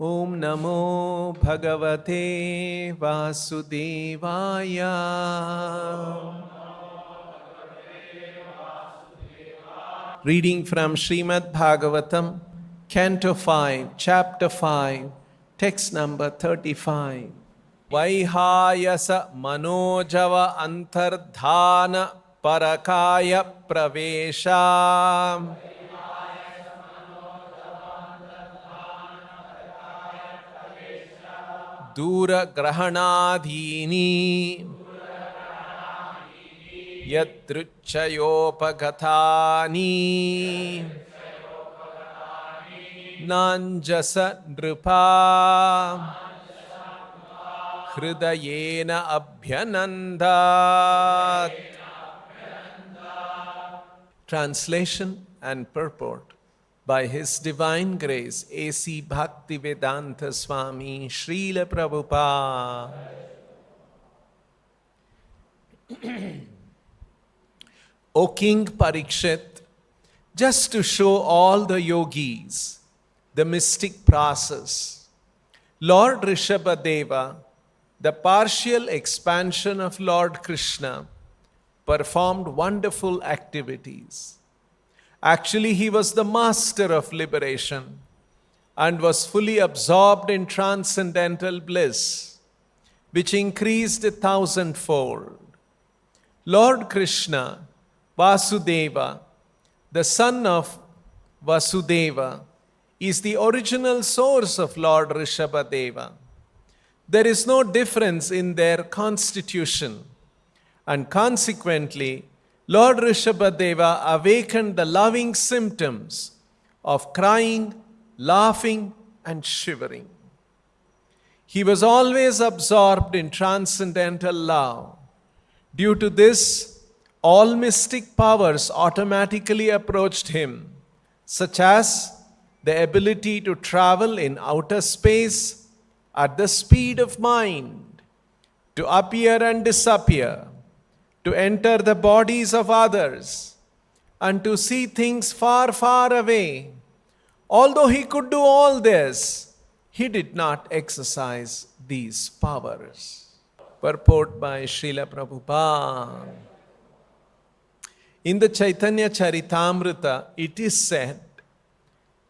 Om Namo Bhagavate Vasudevaya. Reading from Srimad Bhagavatam, Canto 5, Chapter 5, Text number 35. Vaihayasa manojava antardhana parakaya pravesha dura grahanadhini yadruchayopagathani nanjasa nripa hridayena abhyanandat. Translation and purport by His Divine Grace A.C. Bhaktivedanta Swami, Srila Prabhupada. O King Parikshit, just to show all the yogis the mystic process, Lord Rishabdeva, the partial expansion of Lord Krishna, performed wonderful activities. Actually, he was the master of liberation and was fully absorbed in transcendental bliss, which increased 1,000-fold. Lord Krishna, Vasudeva, the son of Vasudeva, is the original source of Lord Rishabdeva. There is no difference in their constitution, and consequently, Lord Rishabdeva awakened the loving symptoms of crying, laughing, and shivering. He was always absorbed in transcendental love. Due to this, all mystic powers automatically approached him, such as the ability to travel in outer space at the speed of mind, to appear and disappear, to enter the bodies of others, and to see things far, far away. Although he could do all this, he did not exercise these powers. Purport by Srila Prabhupada. In the Chaitanya Charitamrita, it is said,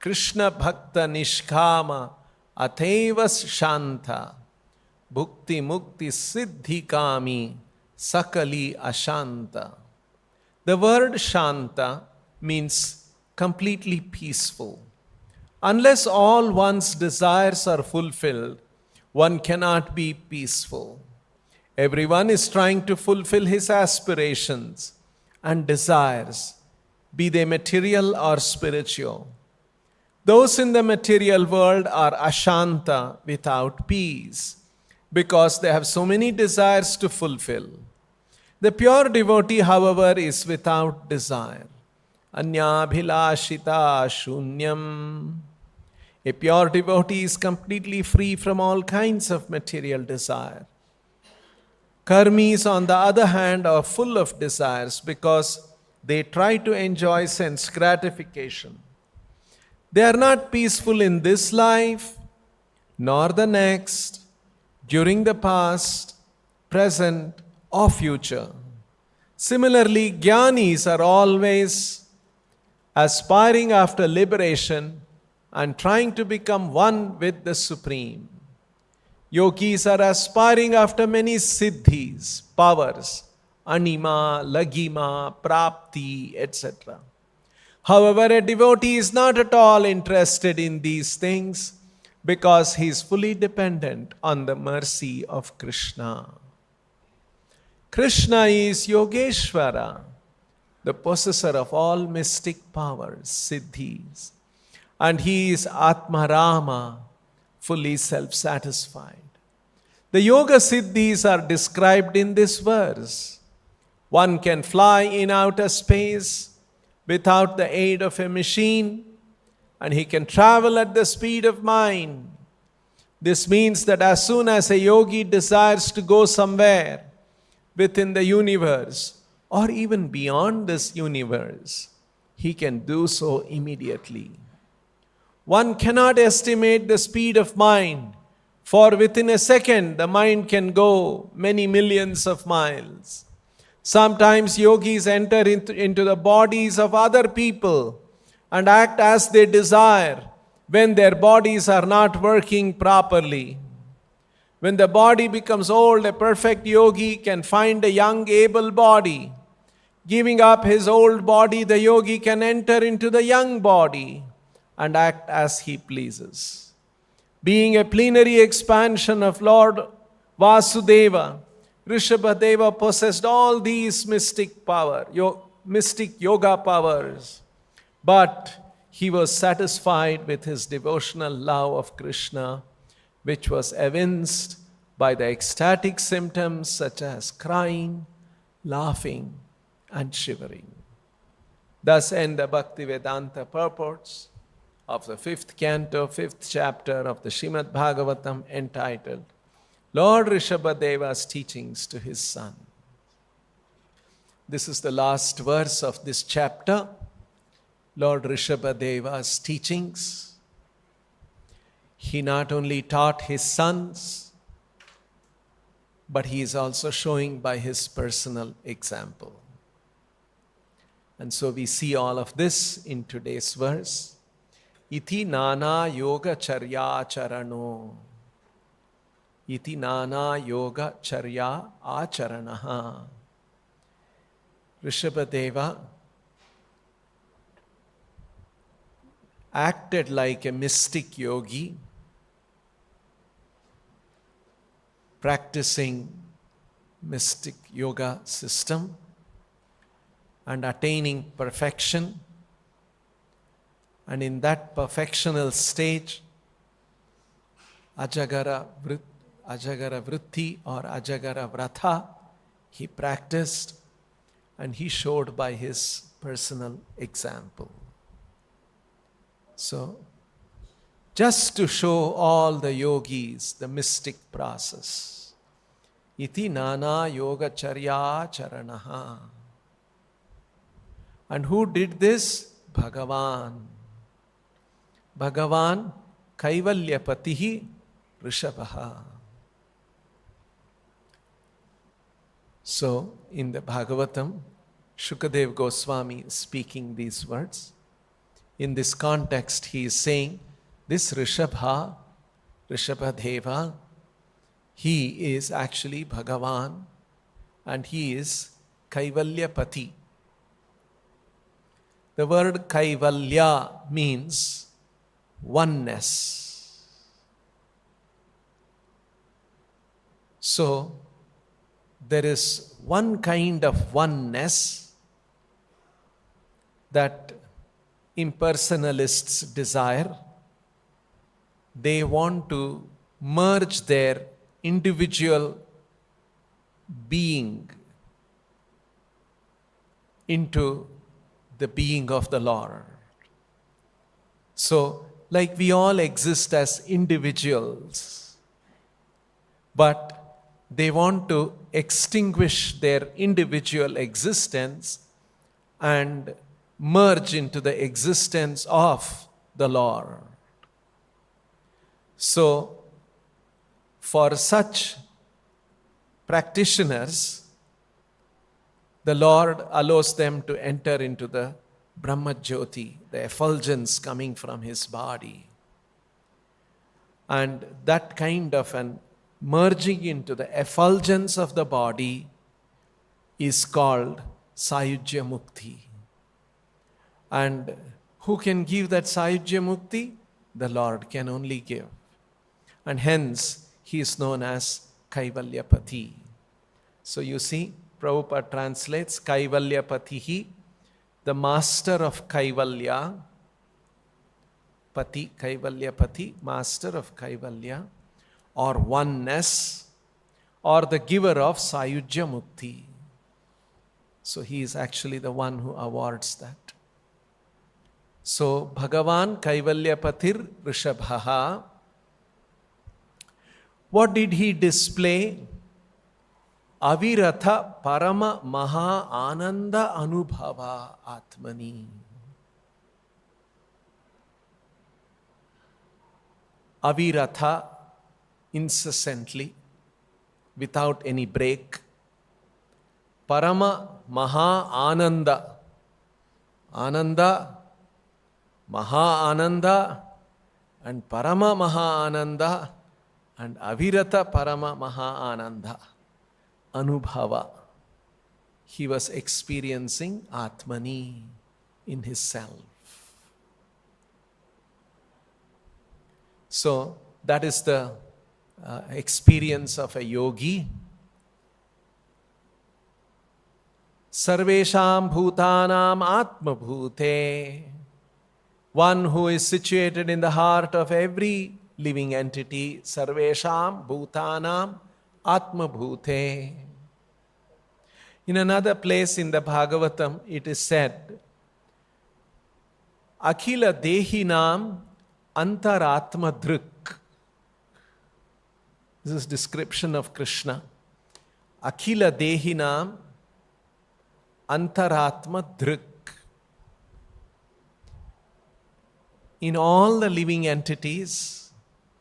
Krishna Bhakta Nishkama Athevas Shanta Bhukti Mukti Siddhi Kami Sakali Ashanta. The word Shanta means completely peaceful. Unless all one's desires are fulfilled, one cannot be peaceful. Everyone is trying to fulfill his aspirations and desires, be they material or spiritual. Those in the material world are ashanta, without peace, because they have so many desires to fulfill. The pure devotee, however, is without desire. Anyabhilashita shunyam. A pure devotee is completely free from all kinds of material desire. Karmis, on the other hand, are full of desires because they try to enjoy sense gratification. They are not peaceful in this life, nor the next, during the past, present, or future. Similarly, jnanis are always aspiring after liberation and trying to become one with the Supreme. Yogis are aspiring after many siddhis, powers, anima, lagima, prapti, etc. However, a devotee is not at all interested in these things because he is fully dependent on the mercy of Krishna. Krishna is Yogeshwara, the possessor of all mystic powers, siddhis, and he is Atmarama, fully self-satisfied. The yoga siddhis are described in this verse. One can fly in outer space without the aid of a machine, and he can travel at the speed of mind. This means that as soon as a yogi desires to go somewhere within the universe or even beyond this universe, he can do so immediately. One cannot estimate the speed of mind, for within a second the mind can go many millions of miles. Sometimes yogis enter into the bodies of other people and act as they desire when their bodies are not working properly. When the body becomes old, a perfect yogi can find a young, able body. Giving up his old body, the yogi can enter into the young body and act as he pleases. Being a plenary expansion of Lord Vasudeva, Rishabdeva possessed all these mystic yoga powers, but he was satisfied with his devotional love of Krishna, which was evinced by the ecstatic symptoms such as crying, laughing, and shivering. Thus end the Bhaktivedanta purports of the 5th canto, 5th chapter of the Srimad Bhagavatam, entitled Lord Rishabdeva's Teachings to His Son. This is the last verse of this chapter, Lord Rishabdeva's teachings. He not only taught his sons, but he is also showing by his personal example. And so we see all of this in today's verse. Iti nana yoga charya charano. Iti nana yoga charya acharanaha. Rishabdeva acted like a mystic yogi, practicing mystic yoga system and attaining perfection. And in that perfectional stage, Ajagara Vritti or Ajagara Vratha, he practiced and he showed by his personal example. So, just to show all the yogis the mystic process. Iti nana yoga charya charanaha. And who did this? Bhagavan. Bhagavan Kaivalyapatihi Rishabha. So, in the Bhagavatam, Shukadev Goswami is speaking these words. In this context, he is saying, this Rishabdeva, he is actually Bhagavan and he is Kaivalyapati. The word Kaivalya means oneness. So, there is one kind of oneness that impersonalists desire. They want to merge their individual being into the being of the Lord. So, like we all exist as individuals, but they want to extinguish their individual existence and merge into the existence of the Lord. So, for such practitioners, the Lord allows them to enter into the Brahma Jyoti, the effulgence coming from his body. And that kind of an merging into the effulgence of the body is called Sayujya Mukti. And who can give that Sayujya Mukti? The Lord can only give. And hence, he is known as Kaivalyapati. So you see, Prabhupada translates Kaivalyapatihi, the master of Kaivalya, Pati, Kaivalyapati, master of Kaivalya, or oneness, or the giver of Sayujya Mukti. So he is actually the one who awards that. So, Bhagavan Kaivalyapathir Rishabhaha, what did he display? Aviratha Parama Maha Ananda Anubhava Atmani. aviratha, incessantly, without any break. Parama Maha Ananda. Ananda, Maha Ananda, and Parama Maha Ananda, and Avirata Parama Maha Ananda. Anubhava. He was experiencing Atmani in his self. So, that is the experience of a yogi. Sarvesham bhutanam atma bhute. One who is situated in the heart of every living entity. Sarvesham bhutanam atma bhute. In another place in the Bhagavatam, it is said, Akhila dehinam antaratma dhruk. This is description of Krishna. Akhila dehinam antaratma dhruk. In all the living entities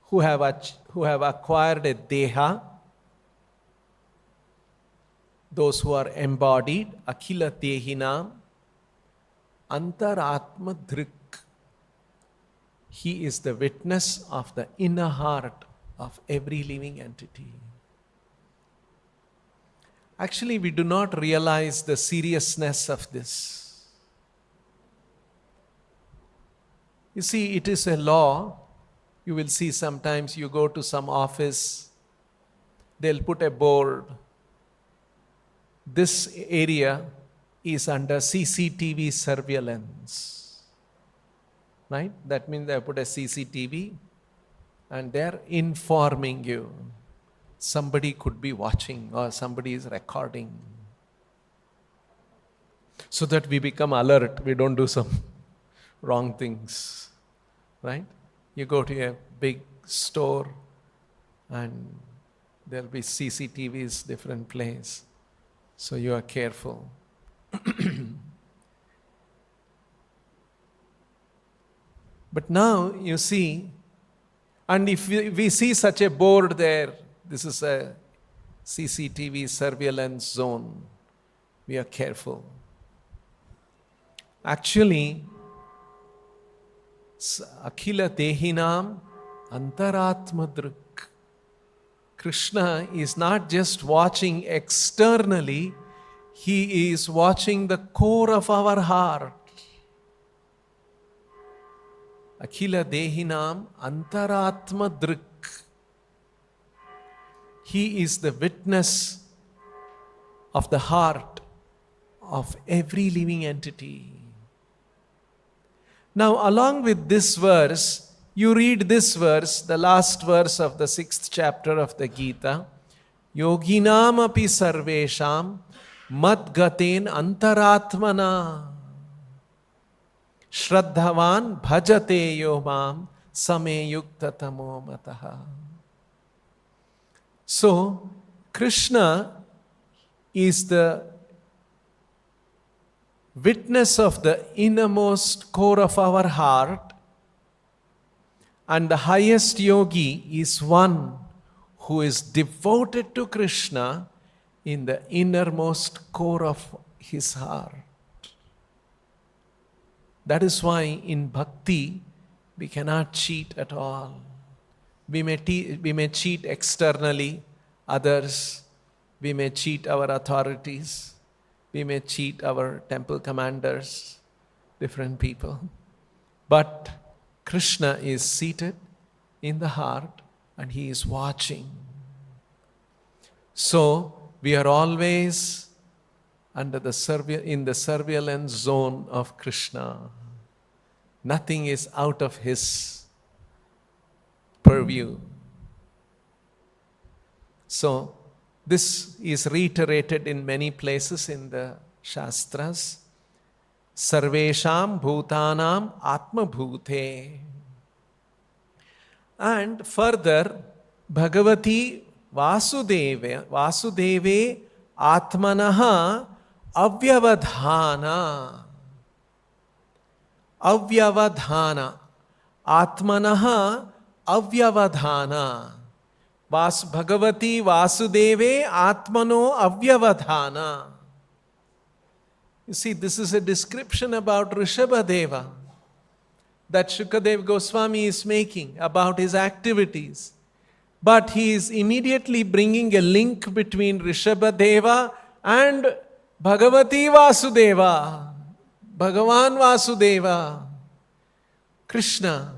who have acquired a deha, those who are embodied, akhila dehinam antaratma dhruk. He is the witness of the inner heart of every living entity. Actually, we do not realize the seriousness of this. You see, it is a law. You will see sometimes you go to some office, they'll put a board. This area is under CCTV surveillance. Right? That means they put a CCTV and they're informing you. Somebody could be watching or somebody is recording. So that we become alert, we don't do some wrong things. Right? You go to a big store and there'll be CCTVs, different place. So you are careful. But now you see, and if we see such a board there, this is a CCTV surveillance zone, we are careful. Actually, Akhila Dehinam Antaratma Druk. Krishna is not just watching externally, he is watching the core of our heart. Akhila Dehinam Antaratma Druk. He is the witness of the heart of every living entity. Now, along with this verse, you read this verse, the last verse of the 6th chapter of the Gita. Yoginam api sarvesham madgaten antaratmana. Shraddhavan bhajate yomam same yukta tamo mataha. So, Krishna is the witness of the innermost core of our heart, and the highest yogi is one who is devoted to Krishna in the innermost core of his heart. That is why in Bhakti we cannot cheat at all. We may cheat externally, others. We may cheat our authorities. We may cheat our temple commanders, different people. But Krishna is seated in the heart and he is watching. So we are always under in the surveillance zone of Krishna. Nothing is out of his purview. So this is reiterated in many places in the Shastras. Sarvesham bhutanam atma bhute. And further, Bhagavati Vasudeve Atmanaha Avyavadhana. Avyavadhana. Atmanaha avyavadhana. Bhagavati Vasudeve Atmano Avyavadhana. You see, this is a description about Rishabdeva that Shukadev Goswami is making about his activities. But he is immediately bringing a link between Rishabdeva and Bhagavati Vasudeva, Bhagavan Vasudeva, Krishna.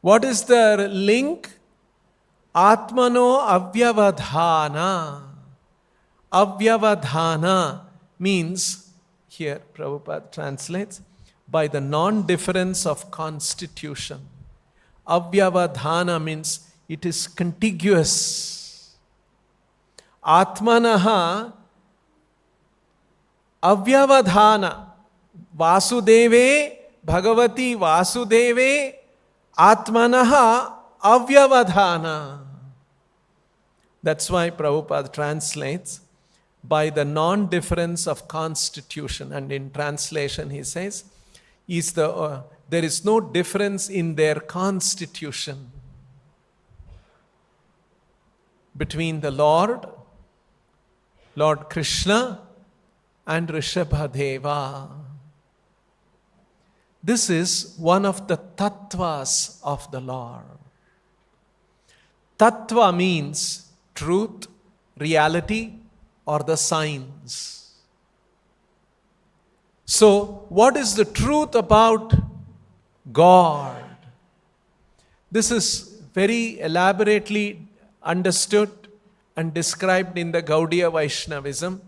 What is the link? Atmano Avyavadhana. Avyavadhana means, here Prabhupada translates, by the non-difference of constitution. Avyavadhana means it is contiguous. Atmanaha Avyavadhana. Vasudeve, Bhagavati Vasudeve, Atmanaha Avyavadhana. That's why Prabhupada translates by the non-difference of constitution. And in translation he says, there is no difference in their constitution between the Lord Krishna and Rishabdeva. This is one of the tattvas of the Lord. Tattva means truth, reality, or the signs. So, what is the truth about God? This is very elaborately understood and described in the Gaudiya Vaishnavism.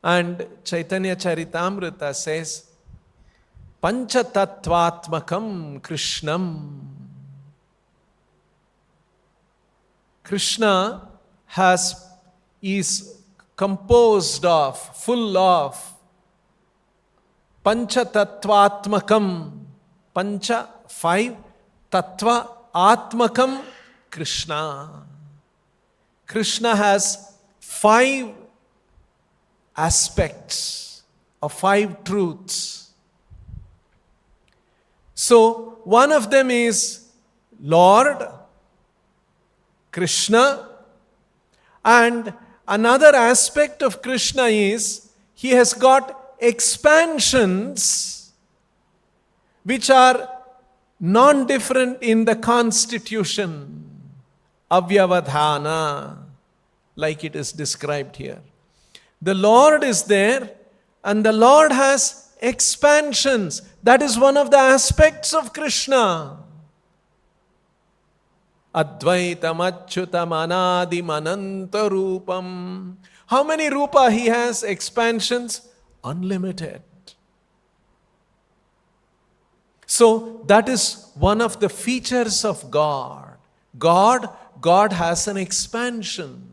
And Chaitanya Charitamrita says, Panchatattvatmakam Krishnam. Krishna is composed of, full of Panchatattvatmakam. Pancha, 5, Tattva, Atmakam, Krishna. Krishna has 5 aspects or 5 truths. So, one of them is Lord, Krishna, and another aspect of Krishna is he has got expansions which are non-different in the constitution, Avyavadhana, like it is described here. The Lord is there and the Lord has expansions. That is one of the aspects of Krishna. Advaitam Achyutam Anadim Ananta Rupam. How many rupa he has? Expansions? Unlimited. So that is one of the features of God. God has an expansion.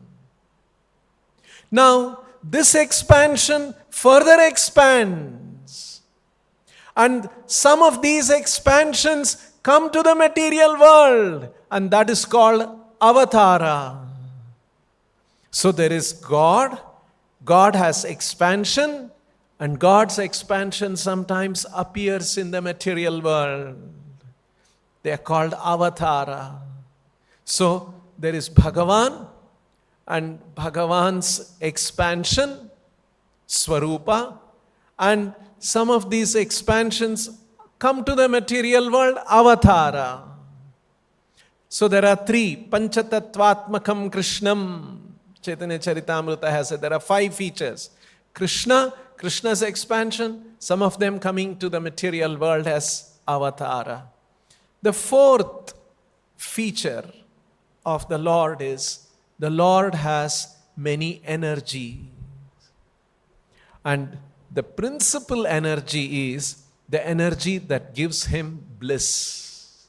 Now, this expansion further expands. And some of these expansions come to the material world. And that is called avatara. So there is God. God has expansion. And God's expansion sometimes appears in the material world. They are called avatara. So there is Bhagavan. And Bhagavan's expansion, Swarupa, and some of these expansions come to the material world, Avatara. So there are 3, Panchatattvatmakam Krishnam. Chaitanya Charitamrita has said there are 5 features. Krishna's expansion, some of them coming to the material world as Avatara. The 4th feature of the Lord is the Lord has many energies. And the principal energy is the energy that gives him bliss.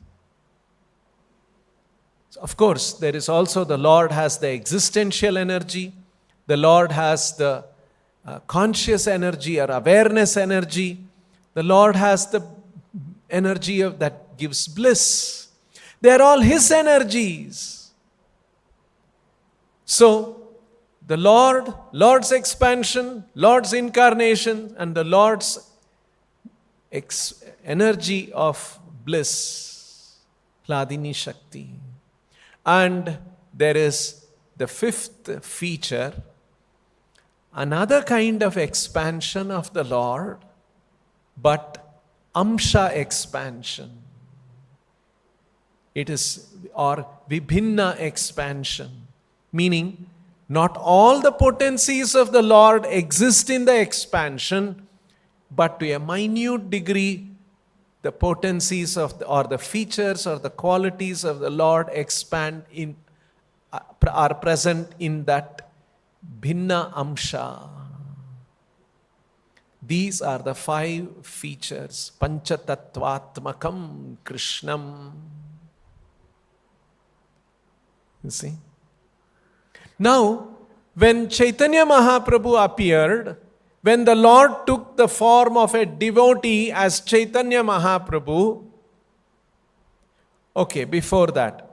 Of course, there is also the Lord has the existential energy. The Lord has the conscious energy or awareness energy. The Lord has the energy that gives bliss. They are all his energies. So, the Lord's expansion, Lord's incarnation, and the Lord's energy of bliss. Hladini Shakti. And there is the fifth feature, another kind of expansion of the Lord, but Amsha expansion. It is, or Vibhinna expansion, meaning not all the potencies of the Lord exist in the expansion, but to a minute degree, the potencies of or the features or the qualities of the Lord expand in, are present in that Bhinna Amsha. These are the 5 features. Panchatattvatmakam Krishnam. You see? Now, when Chaitanya Mahaprabhu appeared, when the Lord took the form of a devotee as Chaitanya Mahaprabhu, okay, before that,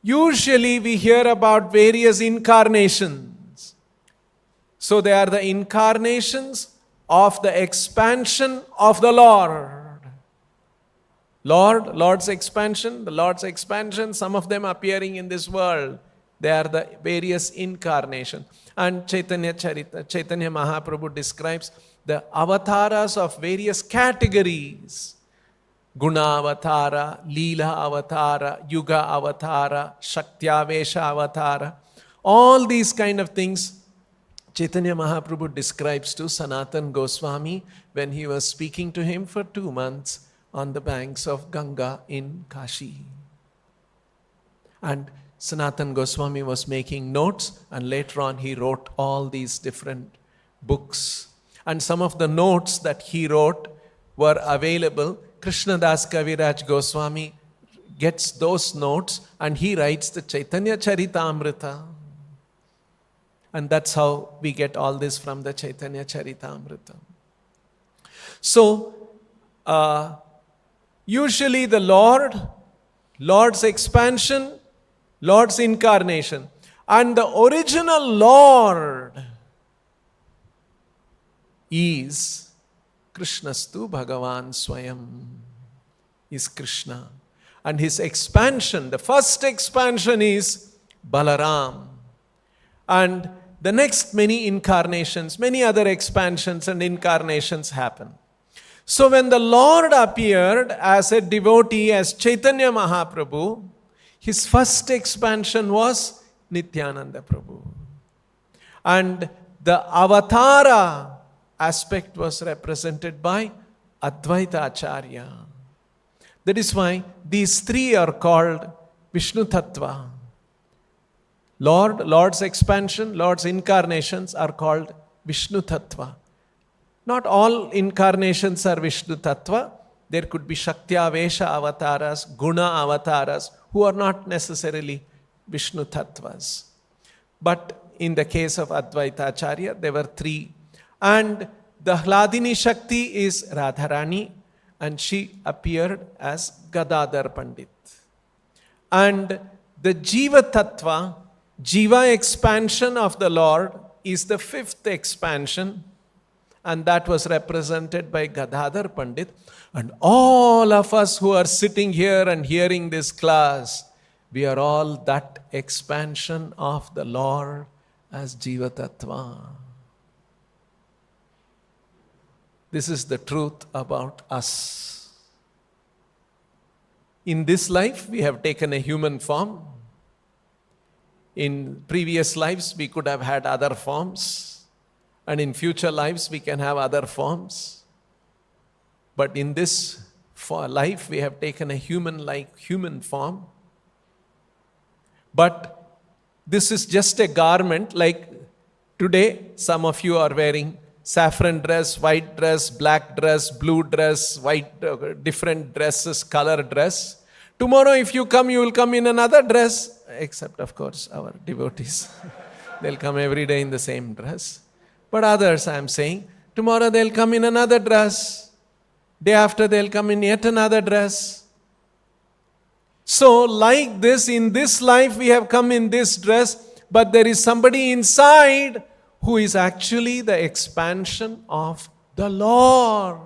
usually we hear about various incarnations. So they are the incarnations of the expansion of the Lord. Lord's expansion, the Lord's expansion, some of them appearing in this world. They are the various incarnations. And Chaitanya Mahaprabhu describes the avatars of various categories. Guna avatara, Leela avatara, Yuga avatara, Shaktyavesha avatara. All these kind of things Chaitanya Mahaprabhu describes to Sanatan Goswami when he was speaking to him for 2 months on the banks of Ganga in Kashi. And Sanatan Goswami was making notes, and later on he wrote all these different books. And some of the notes that he wrote were available. Krishnadas Kaviraj Goswami gets those notes and he writes the Chaitanya Charitamrita. And that's how we get all this from the Chaitanya Charitamrita. So, usually the Lord's expansion, Lord's incarnation, and the original Lord is Krishnastu Bhagavan Swayam, is Krishna. And his expansion, the first expansion is Balaram. And the next many incarnations, many other expansions and incarnations happen. So when the Lord appeared as a devotee, as Chaitanya Mahaprabhu, his first expansion was Nityananda Prabhu. And the avatara aspect was represented by Advaita Acharya. That is why these 3 are called Vishnu Tattva. Lord's expansion, Lord's incarnations are called Vishnu Tattva. Not all incarnations are Vishnu Tattva. There could be Shaktyavesha avatars, Guna avatars, who are not necessarily Vishnu Tattvas. But in the case of Advaita Acharya, there were 3. And the Hladini Shakti is Radharani, and she appeared as Gadadhar Pandit. And the Jiva Tattva, Jiva expansion of the Lord, is the 5th expansion, and that was represented by Gadadhar Pandit. And all of us who are sitting here and hearing this class, we are all that expansion of the Lord as Jiva Tattva. This is the truth about us. In this life, we have taken a human form. In previous lives, we could have had other forms. And in future lives, we can have other forms. But in this life, we have taken a human form. But this is just a garment. Like today, some of you are wearing saffron dress, white dress, black dress, blue dress, white, different dresses, color dress. Tomorrow, if you come, you will come in another dress, except, of course, our devotees. They'll come every day in the same dress. But others, I am saying, tomorrow they'll come in another dress. Day after they'll come in yet another dress. So like this, in this life we have come in this dress, but there is somebody inside who is actually the expansion of the Lord.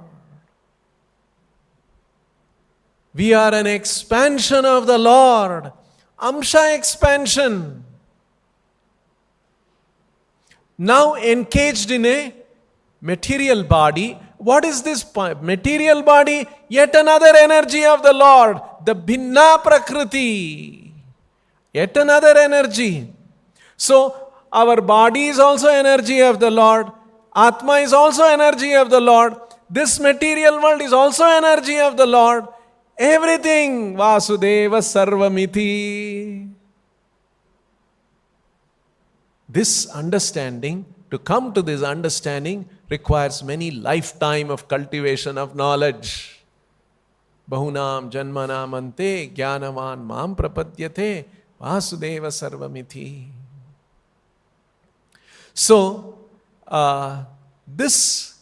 We are an expansion of the Lord. Amsha expansion. Now encaged in a material body. What is this material body? Yet another energy of the Lord. The Bhinna Prakriti. Yet another energy. So our body is also energy of the Lord. Atma is also energy of the Lord. This material world is also energy of the Lord. Everything Vasudeva Sarvamiti. This understanding, to come to this understanding, requires many lifetime of cultivation of knowledge. Bahunam janmanam ante jnanavan mam prapadyate Vasudeva Sarvamiti. So, this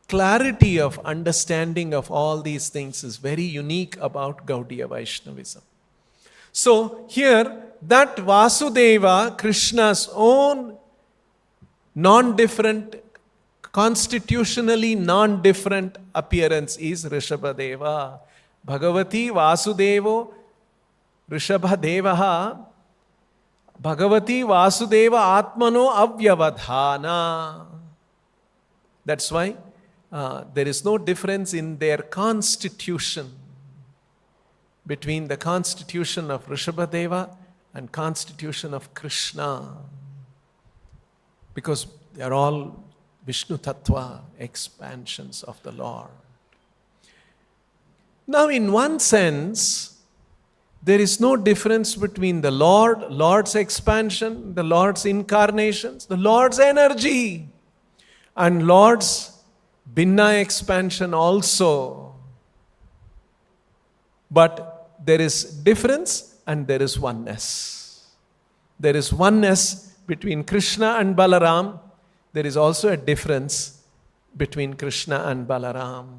clarity of understanding of all these things is very unique about Gaudiya Vaishnavism. So, here, that Vasudeva, Krishna's own non-different, constitutionally non-different appearance is Rishabdeva. Bhagavati Vasudevo Rishabdevaha Bhagavati Vasudeva Atmano Avyavadhana. That's why there is no difference in their constitution between the constitution of Rishabdeva and constitution of Krishna. Because they are all Vishnu Tattva expansions of the Lord. Now in one sense, there is no difference between the Lord's expansion, the Lord's incarnations, the Lord's energy, and Lord's Bhinna expansion also. But there is difference and there is oneness. There is oneness between Krishna and Balaram. There is also a difference between Krishna and Balaram.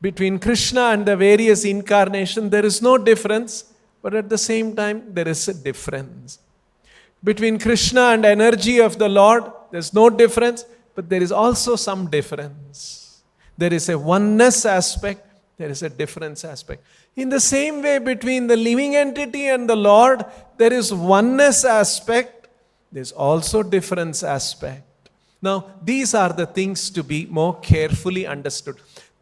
Between Krishna and the various incarnations, there is no difference, but at the same time, there is a difference. Between Krishna and energy of the Lord, there is no difference, but there is also some difference. There is a oneness aspect, there is a difference aspect. In the same way, between the living entity and the Lord, there is oneness aspect, there is also difference aspect. Now, these are the things to be more carefully understood.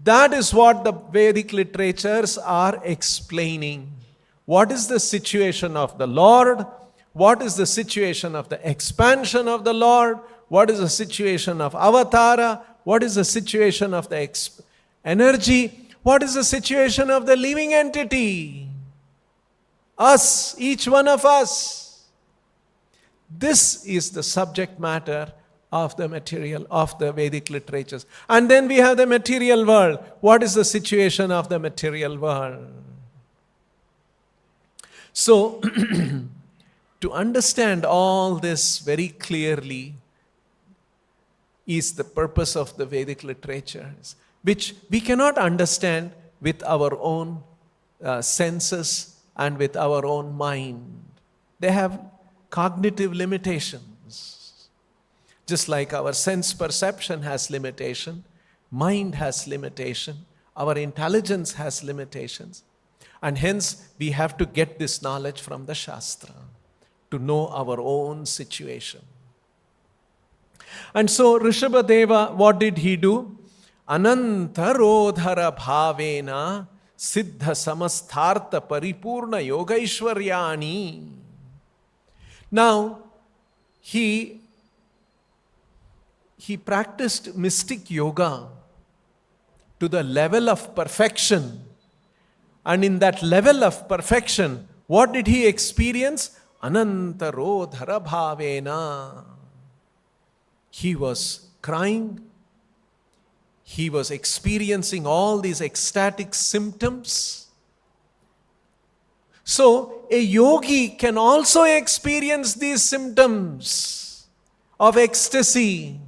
That is what the Vedic literatures are explaining. What is the situation of the Lord? What is the situation of the expansion of the Lord? What is the situation of avatara? What is the situation of the energy? What is the situation of the living entity? Us, each one of us. This is the subject matter of the material, of the Vedic literatures. And then we have the material world. What is the situation of the material world? So, to understand all this very clearly is the purpose of the Vedic literatures, which we cannot understand with our own senses and with our own mind. They have cognitive limitations. Just like our sense perception has limitation, mind has limitation, our intelligence has limitations. And hence, we have to get this knowledge from the Shastra to know our own situation. And so, Rishabdeva, what did he do? Anantarodhara bhavena siddha samasthartha paripurna yogaishwaryani. Now, he practiced mystic yoga to the level of perfection. And in that level of perfection, what did he experience? Anantarodhara bhavena. He was crying. He was experiencing all these ecstatic symptoms. So, a yogi can also experience these symptoms of ecstasy.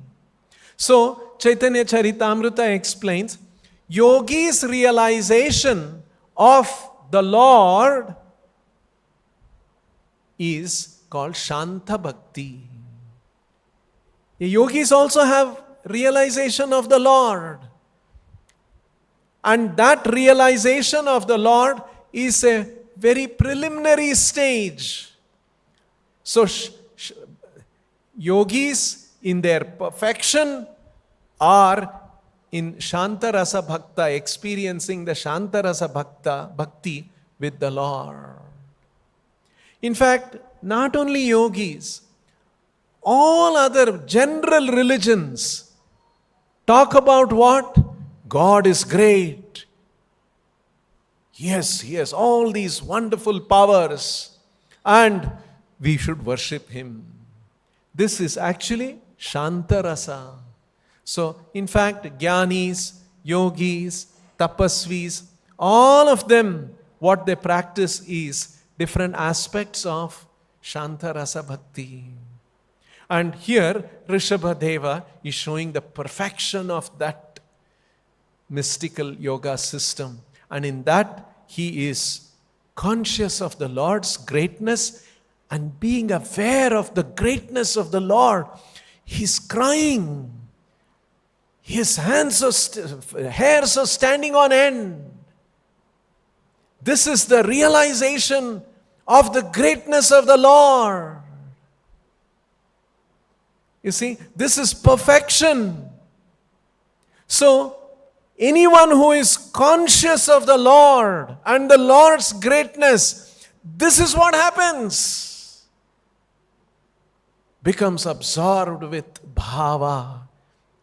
So, Chaitanya Charitamrita explains, yogi's realization of the Lord is called Shanta Bhakti. Yogis also have realization of the Lord. And that realization of the Lord is a very preliminary stage. So, yogis in their perfection are in Shantarasa Bhakta, experiencing the Shantarasa Bhakti with the Lord. In fact, not only yogis, all other general religions talk about what? God is great. Yes, He has all these wonderful powers and we should worship Him. This is actually Shantarasa. So, in fact, Jnanis, Yogis, Tapasvis, all of them, what they practice is different aspects of Shantarasa Bhakti. And here, Rishabdeva is showing the perfection of that mystical yoga system. And in that, he is conscious of the Lord's greatness and being aware of the greatness of the Lord. He's crying. His hairs are standing on end. This is the realization of the greatness of the Lord. You see, this is perfection. So, anyone who is conscious of the Lord and the Lord's greatness, this is what happens. Becomes absorbed with bhava,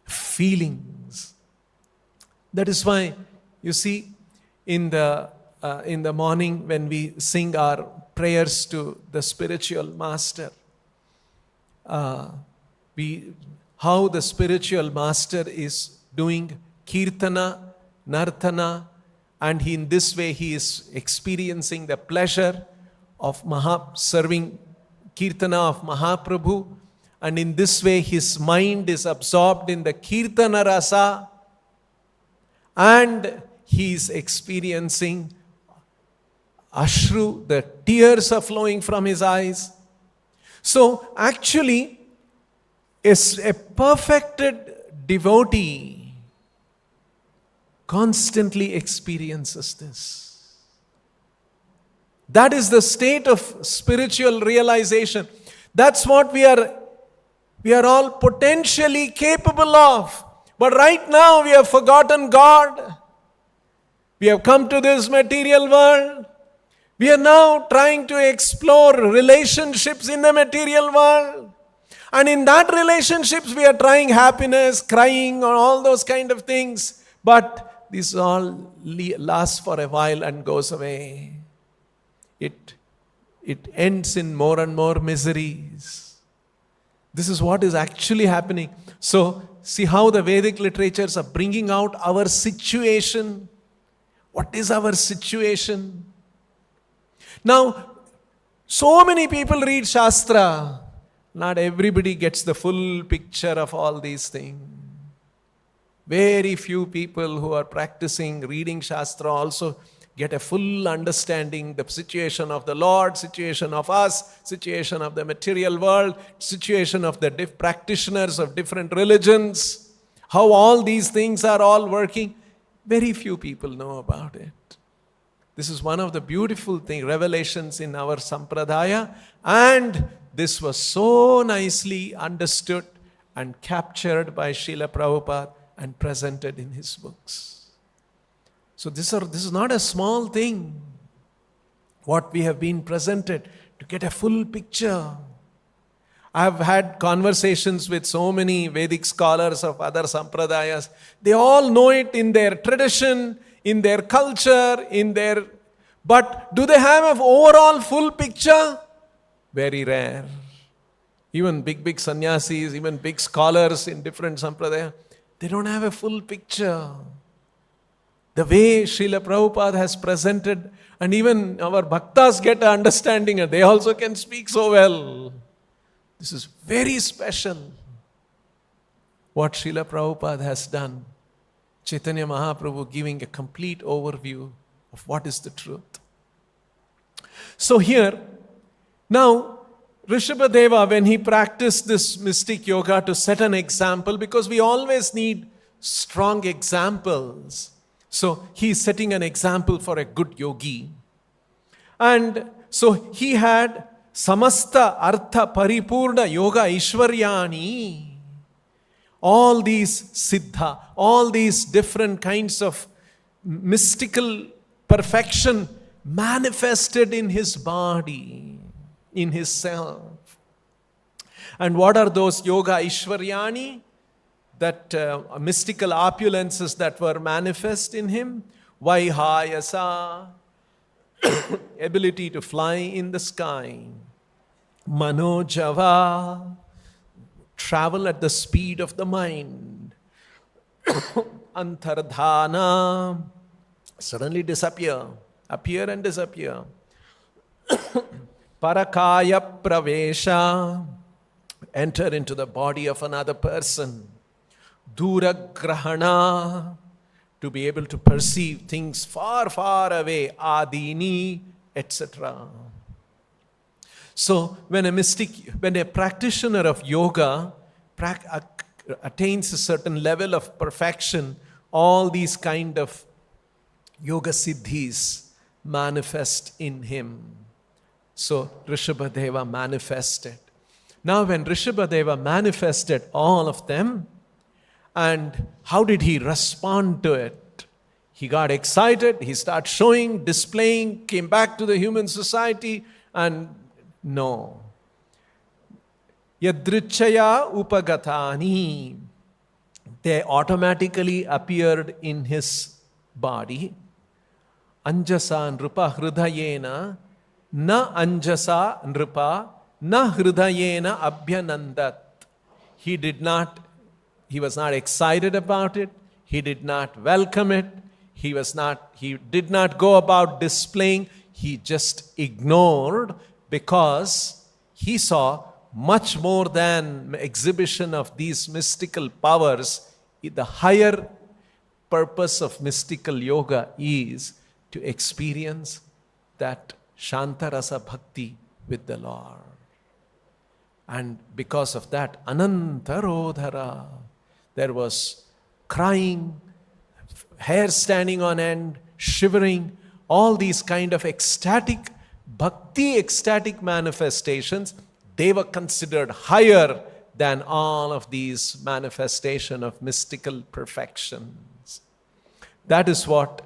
feelings. That is why, you see, in the morning when we sing our prayers to the spiritual master, how the spiritual master is doing kirtana, nartana, and in this way he is experiencing the pleasure of serving kirtana of Mahaprabhu, and in this way his mind is absorbed in the kirtana rasa, and he is experiencing ashru, the tears are flowing from his eyes. So actually, is a perfected devotee constantly experiences this. That is the state of spiritual realization. That's what we are all potentially capable of. But right now we have forgotten God. We have come to this material world. We are now trying to explore relationships in the material world. And in that relationships, we are trying happiness, crying, or all those kind of things. But this all lasts for a while and goes away. It ends in more and more miseries. This is what is actually happening. So, see how the Vedic literatures are bringing out our situation. What is our situation? Now, so many people read Shastra. Not everybody gets the full picture of all these things. Very few people who are practicing reading Shastra also get a full understanding the situation of the Lord, situation of us, situation of the material world, situation of the practitioners of different religions, how all these things are all working. Very few people know about it. This is one of the beautiful revelations in our Sampradaya, and this was so nicely understood and captured by Srila Prabhupada and presented in his books. So this is not a small thing, what we have been presented, to get a full picture. I have had conversations with so many Vedic scholars of other Sampradayas. They all know it in their tradition, in their culture, but do they have an overall full picture? Very rare. Even big sannyasis, even big scholars in different sampradaya, they don't have a full picture. The way Srila Prabhupada has presented, and even our bhaktas get an understanding, and they also can speak so well. This is very special, what Srila Prabhupada has done. Chaitanya Mahaprabhu giving a complete overview of what is the truth. So here, now, Rishabdeva, when he practiced this mystic yoga to set an example, because we always need strong examples. So he is setting an example for a good yogi. And so he had samasta artha paripurna yoga ishwaryani. All these siddha, all these different kinds of mystical perfection manifested in his body, in his self. And what are those yoga ishwaryani? That mystical opulences that were manifest in him? Vaihayasa, ability to fly in the sky. Manojava, travel at the speed of the mind. Antardhana, suddenly disappear, appear and disappear. Parakaya pravesha, enter into the body of another person. Duragrahana, to be able to perceive things far, far away. Adini, etc. So when a practitioner of yoga attains a certain level of perfection, all these kind of yoga siddhis manifest in him. So Rishabdeva manifested. Now when Rishabdeva manifested all of them, and how did he respond to it? He got excited, he started showing, displaying, came back to the human society, and no. Yadrichaya upagatani, they automatically appeared in his body. Anjasa nrupa hridayena, na anjasa nrupa, na hridayena abhyanandat. He was not excited about it. He did not welcome it. He did not go about displaying. He just ignored, because he saw much more than exhibition of these mystical powers. The higher purpose of mystical yoga is to experience that Shantarasa Bhakti with the Lord. And because of that, Anantarodhara, there was crying, hair standing on end, shivering, all these kind of ecstatic manifestations, they were considered higher than all of these manifestations of mystical perfections. That is what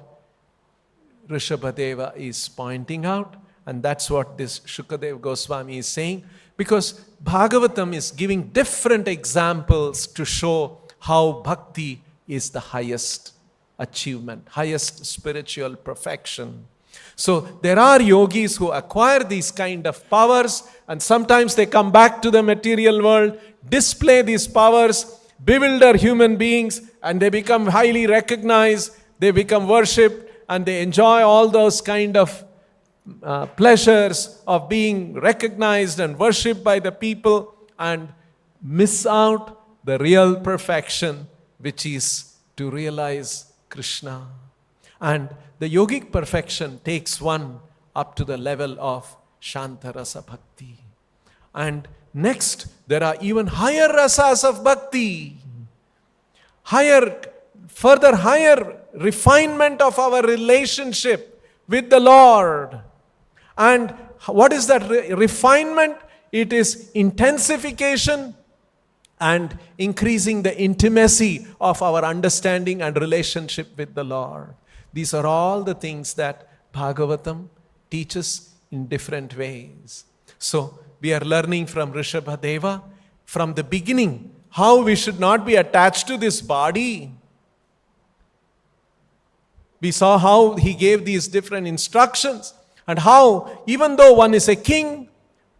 Rishabdeva is pointing out, and that's what this Shukadev Goswami is saying, because Bhagavatam is giving different examples to show how bhakti is the highest achievement, highest spiritual perfection. So there are yogis who acquire these kind of powers, and sometimes they come back to the material world, display these powers, bewilder human beings, and they become highly recognized, they become worshipped, and they enjoy all those kind of pleasures of being recognized and worshipped by the people, and miss out the real perfection, which is to realize Krishna. And the yogic perfection takes one up to the level of Shantarasa Bhakti. And next, there are even higher rasas of bhakti. Further higher refinement of our relationship with the Lord. And what is that refinement? It is intensification and increasing the intimacy of our understanding and relationship with the Lord. These are all the things that Bhagavatam teaches in different ways. So we are learning from Rishabdeva from the beginning how we should not be attached to this body. We saw how he gave these different instructions, and how even though one is a king,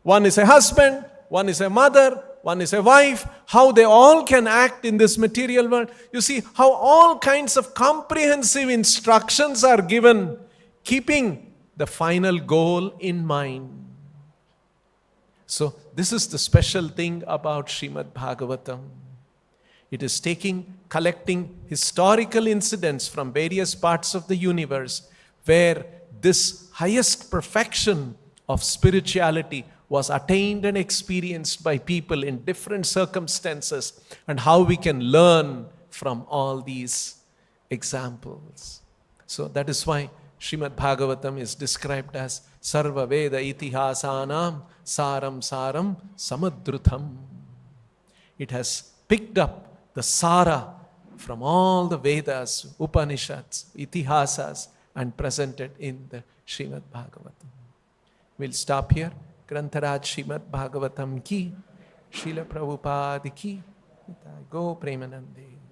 one is a husband, one is a mother, one is a wife, how they all can act in this material world. You see how all kinds of comprehensive instructions are given, keeping the final goal in mind. So this is the special thing about Srimad Bhagavatam. It is collecting historical incidents from various parts of the universe where this highest perfection of spirituality was attained and experienced by people in different circumstances, and how we can learn from all these examples. So that is why Srimad Bhagavatam is described as Sarva Veda Itihasanam Saram Saram Samadrutam. It has picked up the Sara from all the Vedas, Upanishads, Itihasas and presented in the Srimad Bhagavatam. We'll stop here. Grantaraj Srimad Bhagavatam ki, Srila Prabhupada ki, Go Premanande.